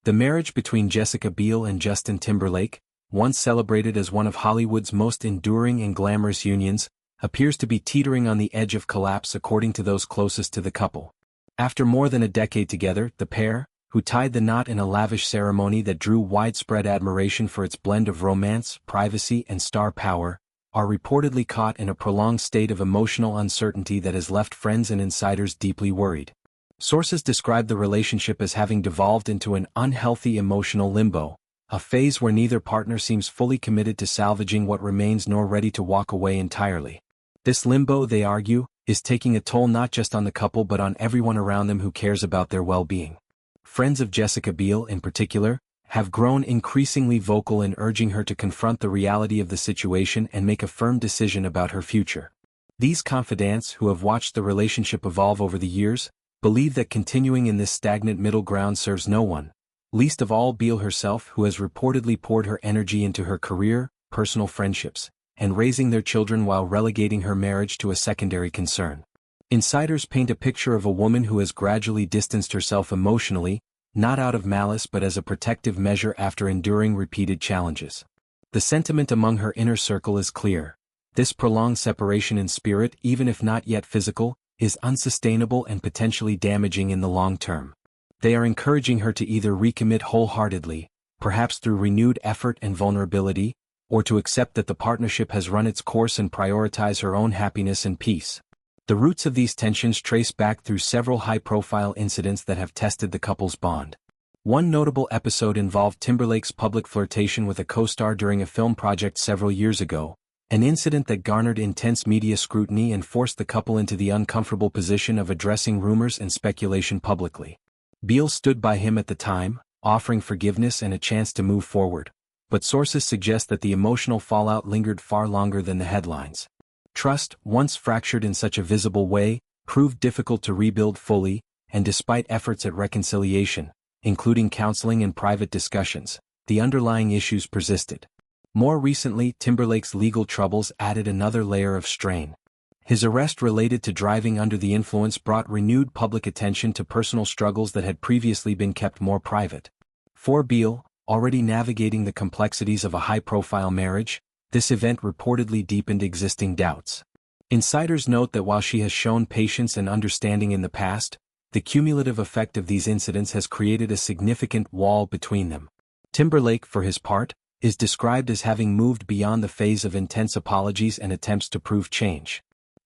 The marriage between Jessica Biel and Justin Timberlake, once celebrated as one of Hollywood's most enduring and glamorous unions, appears to be teetering on the edge of collapse according to those closest to the couple. After more than a decade together, the pair, who tied the knot in a lavish ceremony that drew widespread admiration for its blend of romance, privacy, and star power, are reportedly caught in a prolonged state of emotional uncertainty that has left friends and insiders deeply worried. Sources describe the relationship as having devolved into an unhealthy emotional limbo, a phase where neither partner seems fully committed to salvaging what remains nor ready to walk away entirely. This limbo, they argue, is taking a toll not just on the couple but on everyone around them who cares about their well-being. Friends of Jessica Biel, in particular, have grown increasingly vocal in urging her to confront the reality of the situation and make a firm decision about her future. These confidants, who have watched the relationship evolve over the years, believe that continuing in this stagnant middle ground serves no one, least of all Biel herself, who has reportedly poured her energy into her career, personal friendships, and raising their children while relegating her marriage to a secondary concern. Insiders paint a picture of a woman who has gradually distanced herself emotionally, not out of malice but as a protective measure after enduring repeated challenges. The sentiment among her inner circle is clear. This prolonged separation in spirit, even if not yet physical, is unsustainable and potentially damaging in the long term. They are encouraging her to either recommit wholeheartedly, perhaps through renewed effort and vulnerability, or to accept that the partnership has run its course and prioritize her own happiness and peace. The roots of these tensions trace back through several high-profile incidents that have tested the couple's bond. One notable episode involved Timberlake's public flirtation with a co-star during a film project several years ago, an incident that garnered intense media scrutiny and forced the couple into the uncomfortable position of addressing rumors and speculation publicly. Biel stood by him at the time, offering forgiveness and a chance to move forward, but sources suggest that the emotional fallout lingered far longer than the headlines. Trust, once fractured in such a visible way, proved difficult to rebuild fully, and despite efforts at reconciliation, including counseling and private discussions, the underlying issues persisted. More recently, Timberlake's legal troubles added another layer of strain. His arrest related to driving under the influence brought renewed public attention to personal struggles that had previously been kept more private. For Biel, already navigating the complexities of a high-profile marriage, this event reportedly deepened existing doubts. Insiders note that while she has shown patience and understanding in the past, the cumulative effect of these incidents has created a significant wall between them. Timberlake, for his part, is described as having moved beyond the phase of intense apologies and attempts to prove change.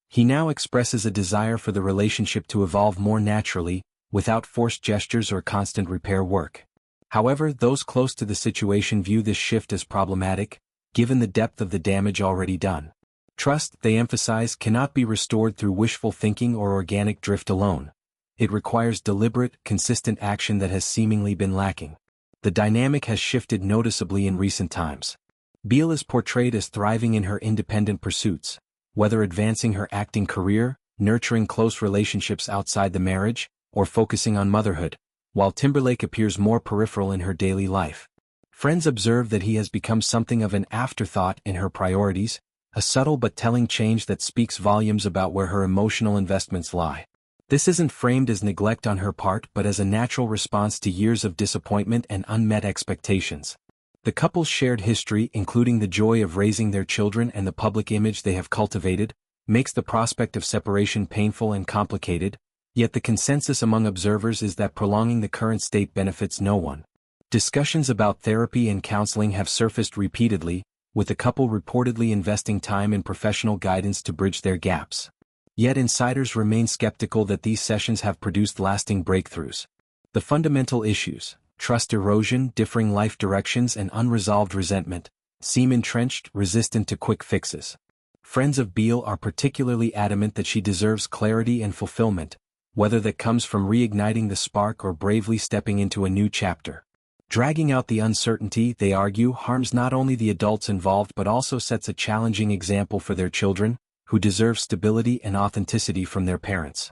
He now expresses a desire for the relationship to evolve more naturally, without forced gestures or constant repair work. However, those close to the situation view this shift as problematic, given the depth of the damage already done. Trust, they emphasize, cannot be restored through wishful thinking or organic drift alone. It requires deliberate, consistent action that has seemingly been lacking. The dynamic has shifted noticeably in recent times. Biel is portrayed as thriving in her independent pursuits, whether advancing her acting career, nurturing close relationships outside the marriage, or focusing on motherhood, while Timberlake appears more peripheral in her daily life. Friends observe that he has become something of an afterthought in her priorities, a subtle but telling change that speaks volumes about where her emotional investments lie. This isn't framed as neglect on her part but as a natural response to years of disappointment and unmet expectations. The couple's shared history, including the joy of raising their children and the public image they have cultivated, makes the prospect of separation painful and complicated, yet the consensus among observers is that prolonging the current state benefits no one. Discussions about therapy and counseling have surfaced repeatedly, with the couple reportedly investing time in professional guidance to bridge their gaps. Yet insiders remain skeptical that these sessions have produced lasting breakthroughs. The fundamental issues, trust erosion, differing life directions, and unresolved resentment, seem entrenched, resistant to quick fixes. Friends of Biel are particularly adamant that she deserves clarity and fulfillment, whether that comes from reigniting the spark or bravely stepping into a new chapter. Dragging out the uncertainty, they argue, harms not only the adults involved but also sets a challenging example for their children, who deserve stability and authenticity from their parents.